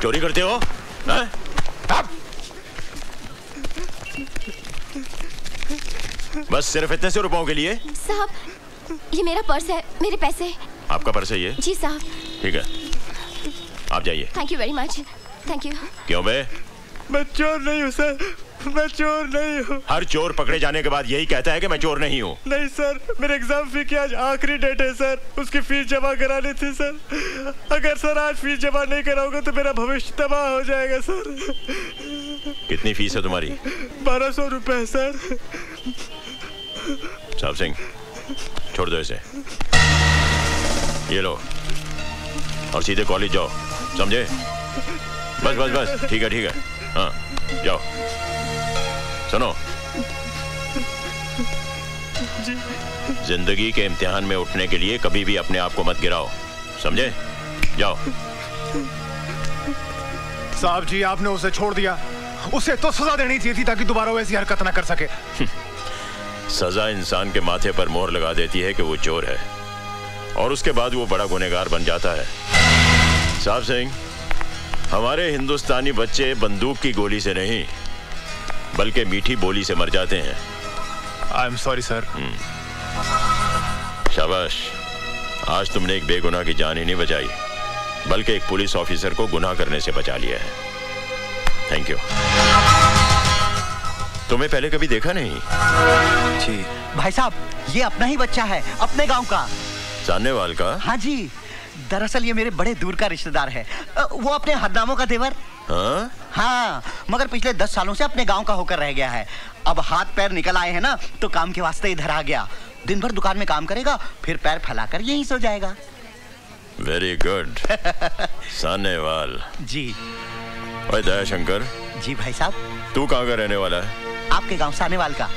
चोरी करते हो? बस सिर्फ इतने से रुपयों के लिए? साहब, ये मेरा पर्स है, मेरे पैसे। आपका पर्स है ये? जी साहब। ठीक है, आप जाइए। Thank you very much. Thank you. क्यों बे? मैं चोर नहीं हूँ सर, मैं चोर नहीं हूँ। हर चोर पकड़े जाने के बाद यही कहता है कि मैं चोर नहीं हूँ। नहीं सर, मेरे एग्जाम फी की आज आखिरी डेट है सर, उसकी फीस जमा करानी थी सर। अगर सर आज फीस जमा नहीं कराओगे तो मेरा भविष्य तबाह हो जाएगा सर। कितनी फीस है तुम्हारी? 1200 रुपए सर। साहब सिंह, छोड़ दो इसे। ये लो और सीधे कॉलेज जाओ, समझे? बस बस बस, ठीक है ठीक है। हाँ जाओ। सुनो, जिंदगी के इम्तिहान में उठने के लिए कभी भी अपने आप को मत गिराओ, समझे? जाओ। साहब जी, आपने उसे छोड़ दिया, उसे तो सजा देनी चाहिए थी ताकि दोबारा वैसी हरकत ना कर सके। सजा इंसान के माथे पर मोहर लगा देती है कि वो चोर है, और उसके बाद वो बड़ा गुनहगार बन जाता है। साहब सिंह, हमारे हिंदुस्तानी बच्चे बंदूक की गोली से नहीं बल्कि मीठी बोली से मर जाते हैं। I am sorry sir. शाबाश, आज तुमने एक बेगुनाह की जान ही नहीं बचाई बल्कि एक पुलिस ऑफिसर को गुनाह करने से बचा लिया है। Thank you. तुम्हें पहले कभी देखा नहीं? जी भाई साहब, ये अपना ही बच्चा है, अपने गांव का। सानेवाल का? हाँ जी, दरअसल ये मेरे बड़े दूर का रिश्तेदार है, वो अपने हरनामों का देवर। हाँ? हाँ, मगर पिछले 10 सालों से अपने गांव का होकर रह गया है। अब हाथ पैर निकल आए हैं ना, तो काम के वास्ते इधर आ गया। दिन भर दुकान में काम करेगा, फिर पैर फैलाकर यहीं सो जाएगा। Very good. सानेवाल जी। ओए दयाशंकर। जी भाई साहब। तू कहाँ का रहने वाला है? आपके गांव सानेवाल का।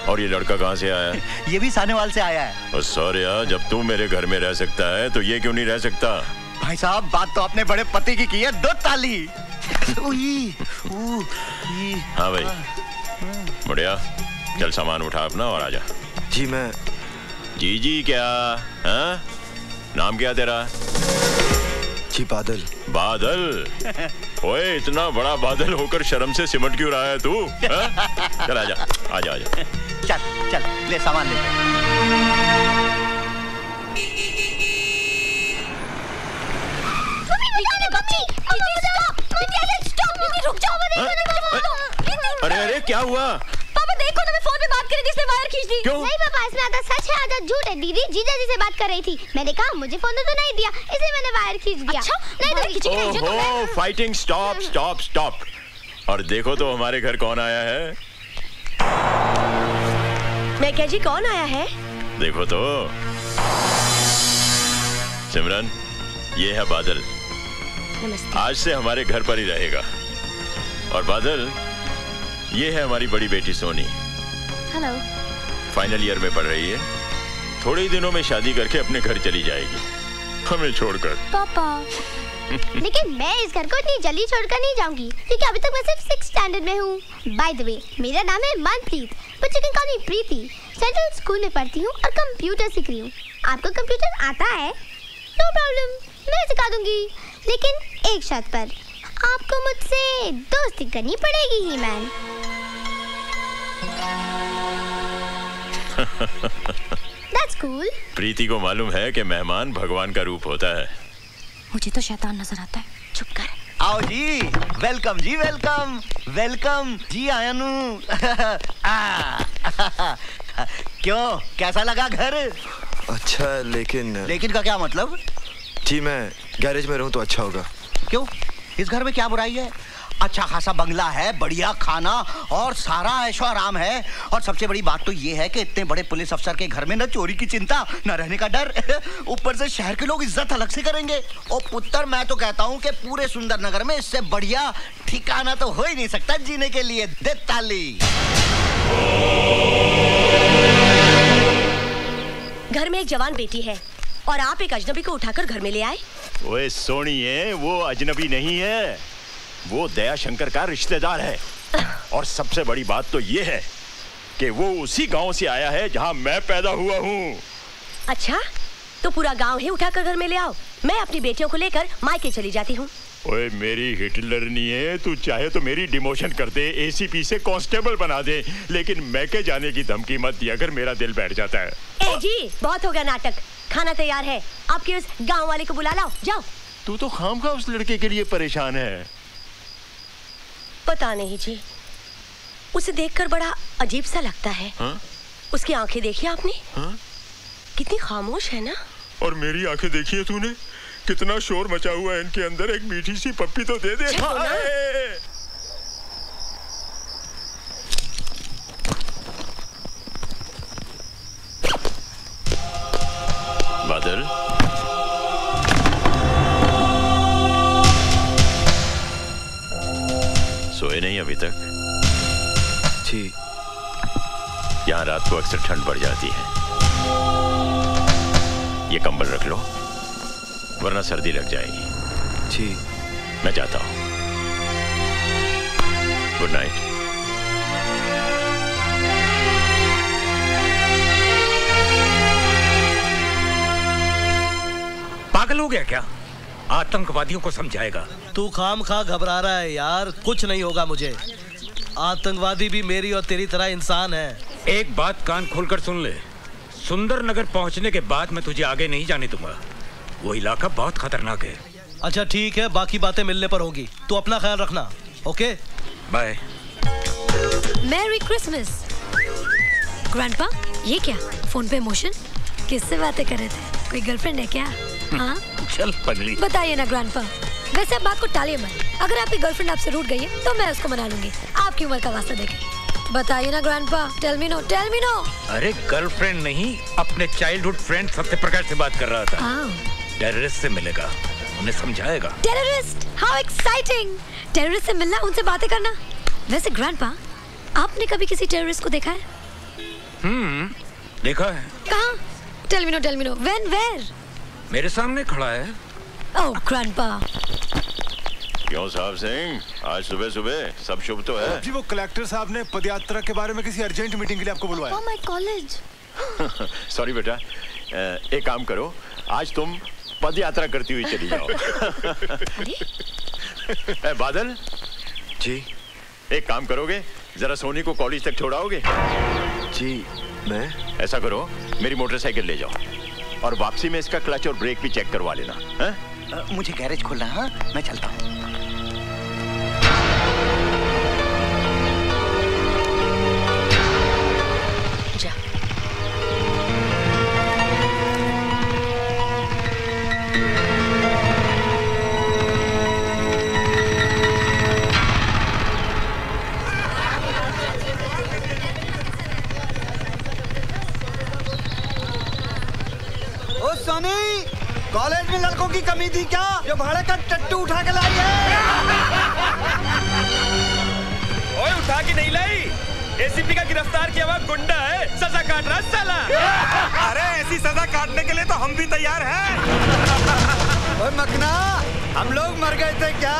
और ये लड़का कहाँ से आया है? ये भी सानेवाल से आया है। सॉरी यार, जब तू मेरे घर में रह सकता है तो ये क्यों नहीं रह सकता? भाई साहब, बात तो अपने बड़े पति की है, 2 ताली। हाँ भाई, मुड़िया चल सामान उठा अपना और आजा। जी मैं। जी क्या? हाँ? नाम क्या तेरा? जी बादल। बादल? ओए, इतना बड़ा बादल होकर शर्म से सिमट क्यों रहा है तू? चल आजा आजा आजा। चल चल, ले सामान ले। अरे अरे क्या हुआ? पापा देखो ना, मैं फोन पे बात कर रही थी, इसने वायर खींच दी। क्यों? नहीं पापा, इसमें आधा सच है आधा झूठ है। दीदी जीजा जी से बात कर रही थी, मैंने कहा मुझे फोन तो नहीं दिया, इसलिए मैंने वायर खींच दिया। अच्छा? नहीं तो ओहो, फाइटिंग स्टॉप स्टॉप स्टॉप। और देखो तो हमारे घर कौन आया है। मैं क्या जी, कौन आया है? देखो तो। सिमरन, ये है बादल। नमस्ते। आज से हमारे घर पर ही रहेगा। और बादल, ये है हमारी बड़ी बेटी सोनी। हेलो। फाइनल ईयर में पढ़ रही है। थोड़े ही दिनों में शादी करके अपने घर चली जाएगी, हमें छोड़कर। पापा लेकिन मैं इस घर को इतनी जल्दी छोड़कर नहीं जाऊंगी, क्योंकि अभी तक मैं सिर्फ 6th स्टैंडर्ड में हूँ। बाय द वे, मेरा नाम है Manpreet, but you can call me Preeti. Central school में पढ़ती हूँ और कंप्यूटर सीख रही हूँ। आपको कंप्यूटर आता है? नो प्रॉब्लम, मैं सिखा दूंगी, लेकिन एक शर्त पर। आपको मुझसे दोस्ती करनी पड़ेगी ही मैन। That's cool. प्रीति को मालूम है कि मेहमान भगवान का रूप होता है। मुझे तो शैतान नजर आता है। चुप कर। आओ जी, वेलकम जी, वेलकम वेलकम जी आयानू। क्यों, कैसा लगा घर? अच्छा है, लेकिन का क्या मतलब? जी मैं गैरेज में रहूं तो अच्छा होगा। क्यों, इस घर में क्या बुराई है? अच्छा खासा बंगला है, बढ़िया खाना और सारा ऐशो आराम है। और सबसे बड़ी बात तो ये है कि इतने बड़े पुलिस अफसर के घर में न चोरी की चिंता, न रहने का डर। ऊपर से शहर के लोग इज्जत अलग से करेंगे। ओ पुत्र, मैं तो कहता हूँ कि पूरे सुंदर नगर में इससे बढ़िया ठिकाना तो हो ही नहीं सकता जीने के लिए। दे ताली। घर में एक जवान बेटी है और आप एक अजनबी को उठाकर घर में ले आए। ओए सोनिए, वो अजनबी नहीं है, वो दयाशंकर का रिश्तेदार है। और सबसे बड़ी बात तो ये है कि वो उसी गांव से आया है जहां मैं पैदा हुआ हूँ। अच्छा, तो पूरा गांव ही उठाकर घर में ले आओ। मैं अपनी बेटियों को लेकर मायके चली जाती हूँ। ओए मेरी हिटलर नहीं है, तू चाहे तो मेरी डिमोशन कर दे, एसीपी से कांस्टेबल बना दे, लेकिन मैके जाने की धमकी मत दिया अगर मेरा दिल बैठ जाता है। ए जी, बहुत हो गया नाटक। खाना तैयार है, आपके उस गांव वाले को बुला लाओ, जाओ। तू तो खामखा उस लड़के के लिए परेशान है। पता नहीं जी, उसे देखकर बड़ा अजीब सा लगता है। हा? उसकी आंखें देखी आपने? हा? कितनी खामोश है ना। और मेरी आंखें देखी है तूने? कितना शोर मचा हुआ है इनके अंदर। एक मीठी सी पप्पी तो दे दे। बादल, सोए नहीं अभी तक? जी। यहाँ रात को अक्सर ठंड बढ़ जाती है। ये कंबल रख लो, वरना सर्दी लग जाएगी। जी। मैं जाता हूँ। Good night. पागल हो गया क्या? आतंकवादियों को समझाएगा। तू खामखा घबरा रहा है यार, कुछ नहीं होगा मुझे। आतंकवादी भी मेरी और तेरी तरह इंसान है। एक बात कान खोलकर सुन ले, सुंदर नगर पहुंचने के बाद मैं तुझे आगे नहीं जाने दूंगा। वो इलाका बहुत खतरनाक है। अच्छा ठीक है, बाकी बातें मिलने पर होगी। तू अपना ख्याल रखना। Okay bye. Merry Christmas. Grandpa, ये क्या फोन पे इमोशन? किससे बातें कर रहे थे? कोई गर्लफ्रेंड है क्या? हाँ चल पगली, बताइए ना ग्रैंडपा। वैसे अब बात को टालिए मत। अगर आपकी गर्लफ्रेंड आपसे रूठ गई है तो मैं उसको मना लूंगी, आपकी उम्र का वास्ता देके। बताइए ना grandpa, tell me no, tell me no. अरे गर्लफ्रेंड नहीं, अपने चाइल्डहुड फ्रेंड सत्यप्रकाश से बात कर रहा था। टेररिस्ट से मिलेगा, उन्हें समझाएगा। Terrorist, how exciting. टेररिस्ट से मिलना, उनसे बातें करना। वैसे ग्रैंडपा, आपने कभी किसी टेररिस्ट को देखा है? देखा है। कहाँ? Tell me no, tell me no. When, where? मेरे सामने खड़ा है। Oh grandpa. क्यों साहब सिंह, आज सुबह सुबह सब शुभ तो है? जी वो कलेक्टर साहब ने पदयात्रा के बारे में किसी अर्जेंट मीटिंग के लिए आपको बुलवाया। My college. सॉरी बेटा, एक काम करो, आज तुम पद यात्रा करती हुई चली जाओ। बादल जी। एक काम करोगे, जरा सोनी को कॉलेज तक छोड़ाओगे? जी। मैं? ऐसा करो, मेरी मोटरसाइकिल ले जाओ और वापसी में इसका क्लच और ब्रेक भी चेक करवा लेना। मुझे गैरेज खोलना है, मैं चलता हूँ। कॉलेज में लड़कों की कमी थी क्या जो भाड़े का टट्टू उठा के लाई है? ओए उठा के नहीं लाई, एसीपी का गिरफ्तार किया हुआ गुंडा है, सजा काट रहा साला। अरे ऐसी सजा काटने के लिए तो हम भी तैयार हैं। ओए मकना, हम लोग मर गए थे क्या?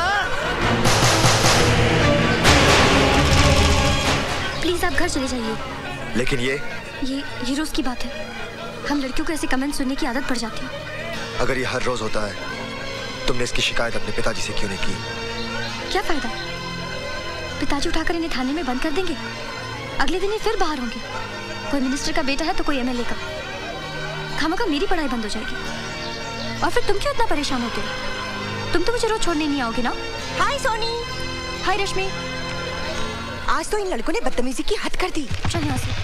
प्लीज आप घर चले जाइए। लेकिन ये रोज की बात है। हम लड़कियों को ऐसे कमेंट सुनने की आदत पड़ जाती है। अगर ये हर रोज होता है, तुमने इसकी शिकायत अपने पिताजी से क्यों नहीं की? क्या फायदा? पिताजी उठाकर इन्हें थाने में बंद कर देंगे, अगले दिन ही फिर बाहर होंगे। कोई मिनिस्टर का बेटा है तो कोई एमएलए का। खामखा मेरी पढ़ाई बंद हो जाएगी। और फिर तुम क्यों इतना परेशान होते हो? तुम तो मुझे रोज छोड़ने नहीं आओगे ना? हाय सोनी। हाय रश्मि। आज तो इन लड़कों ने बदतमीजी की हद कर दी। चल यहाँ से।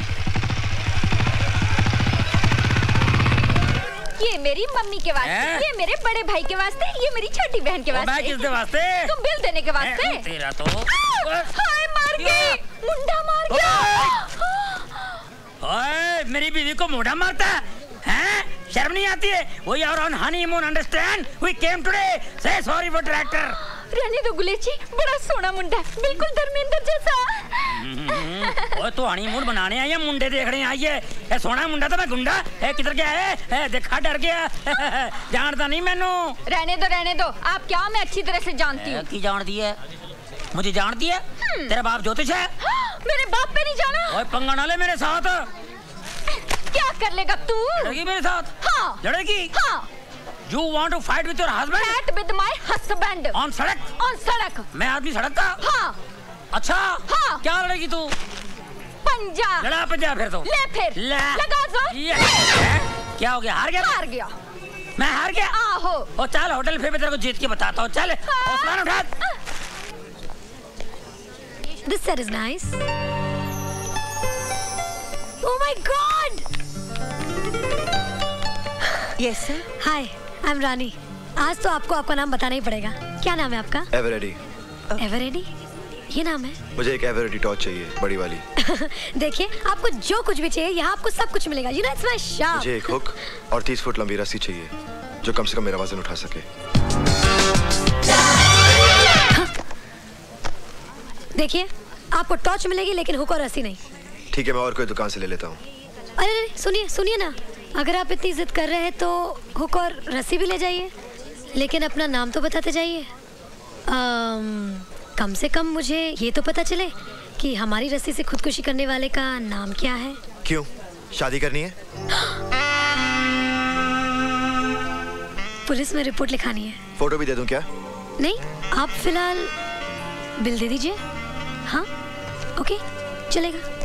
ये मेरी मम्मी के वास्ते, ये मेरे बड़े भाई के वास्ते, ये मेरी छोटी बहन के वास्ते। मैं किसके वास्ते? तुम बिल देने के वास्ते। तेरा तो हाय मार गई, मुंडा मार गया। ओए मेरी बीवी को मुंडा मारता है? शर्म नहीं आती है? We are on honeymoon, understand? We came today. Say sorry for tractor. रहने दो गुलेची, बड़ा सोना मुंडा, बिल्कुल धर्मेंद्र जैसा। ओए तो हनीमून बनाने आई है, मुंडे देखने आई है? ए सोना मुंडा तो मैं गुंडा है, किधर गया है? देखा डर गया। जानता नहीं मैनू। रहने दो। आप क्या? मैं अच्छी तरह से जानती हूँ। की जानती है? मुझे जानती है? तेरा बाप ज्योतिष है? मेरे बाप पे नहीं जाना। ओए पंगा ना ले मेरे साथ। क्या कर लेगा तू? लड़ेगी मेरे साथ? हाँ। लड़ेगी? हाँ। You want to fight with your husband? Fight with my husband. On सड़क? On सड़क। मैं आदमी सड़क का? हाँ। अच्छा? हाँ। क्या लड़ेगी तू? पंजा। लड़ा पंजा फिर तो। ले फिर। लगा जोर। क्या हो गया? हार गया? हार गया। मैं हार गया? आहो। ओ चल होटल फिर मैं तेरे को जीत के बताता हूँ। चल। हौसला उठा। This set is nice. Oh my God! Yes sir. Hi, I'm Rani. आज तो आपको आपका नाम बताना ही पड़ेगा। क्या नाम है आपका? एवरेडी। एवरेडी? ये नाम है? मुझे एक एवरेडी टॉर्च चाहिए, बड़ी वाली। देखिए, आपको जो कुछ भी चाहिए, यहाँ आपको सब कुछ मिलेगा। You know, it's my shop. मुझे एक हुक और 30 फुट लंबी रस्सी चाहिए, जो कम से कम मेरा वजन उठा सके। देखिए, आपको टॉर्च मिलेगी, लेकिन हुक और रस्सी नहीं। ठीक है, मैं और कोई दुकान से ले लेता हूँ। अरे सुनिए ना, अगर आप इतनी जिद कर रहे हैं तो हुक और रस्सी भी ले जाइए, लेकिन अपना नाम तो बताते जाइए। कम से कम मुझे ये तो पता चले कि हमारी रस्सी से खुदकुशी करने वाले का नाम क्या है। क्यों? शादी करनी है? पुलिस में रिपोर्ट लिखानी है। फोटो भी दे दूं क्या? नहीं, आप फिलहाल बिल दे दीजिए। हाँ, ओके, चलेगा।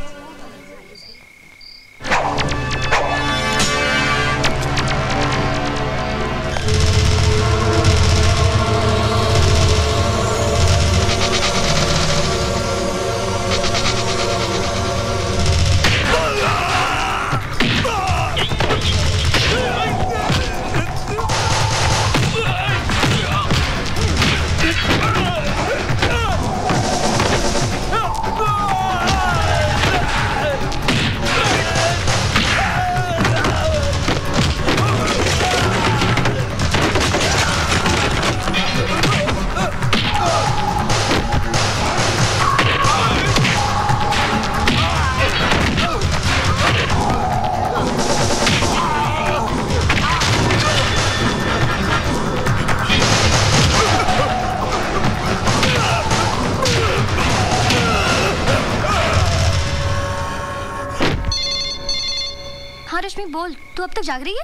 बोल, तू अब तक जाग रही है?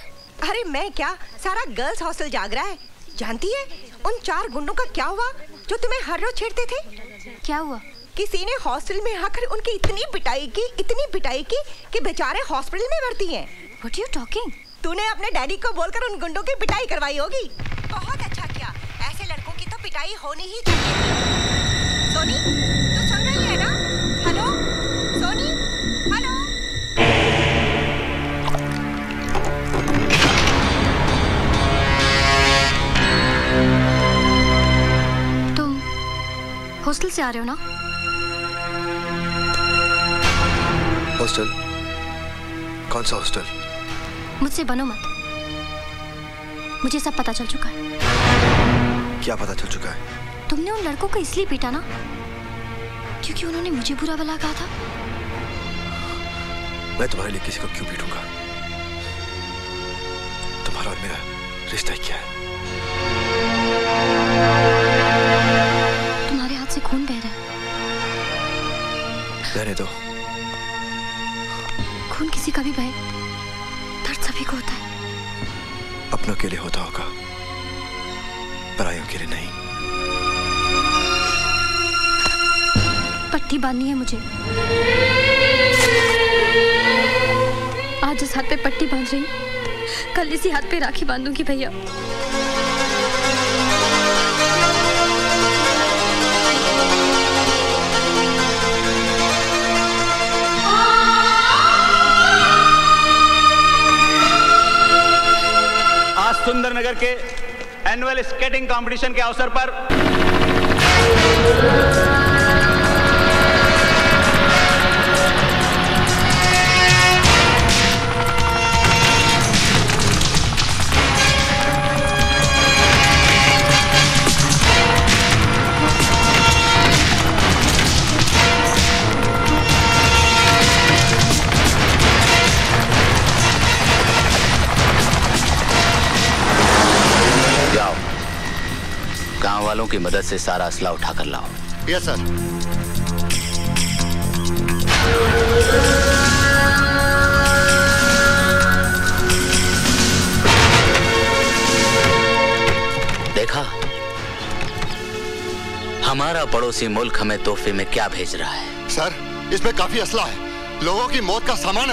अरे मैं क्या, सारा गर्ल्स हॉस्टल जाग रहा है। जानती है उन 4 गुंडों का क्या हुआ जो तुम्हें हर रोज छेड़ते थे? क्या हुआ? किसी ने हॉस्टल में आकर उनकी इतनी पिटाई की कि बेचारे हॉस्पिटल में भर्ती हैं। What are you talking? तूने अपने डैडी को बोलकर उन गुंडों की पिटाई करवाई होगी। बहुत अच्छा किया, ऐसे लड़कों की तो पिटाई होनी ही चाहिए। सोनी, तू सुन रही है ना? Hello Soni, hello. तुम हॉस्टल से आ रहे हो ना? हॉस्टल? कौन सा हॉस्टल? मुझसे बनो मत, मुझे सब पता चल चुका है। क्या पता चल चुका है? तुमने उन लड़कों को इसलिए पीटा ना क्योंकि उन्होंने मुझे बुरा भला कहा था। मैं तुम्हारे लिए किसी को क्यों पीटूंगा? तुम्हारा और मेरा रिश्ता क्या है? तुम्हारे हाथ से खून बह रहा है। रहने दो। खून किसी का भी बहे, दर्द सभी को होता है। अपनों के लिए होता होगा, परायों के लिए नहीं। पट्टी बांधनी है मुझे। आज इस हाथ पे पट्टी बांध रही हूँ, कल इसी हाथ पे राखी बांधूंगी भैया। आज सुंदरनगर के एनुअल स्केटिंग कंपटीशन के अवसर पर गांव वालों की मदद से सारा असला उठा कर लाओ। Yes sir. हमारा पड़ोसी मुल्क हमें तोहफे में क्या भेज रहा है? सर, इसमें काफी असला है, लोगों की मौत का सामान है।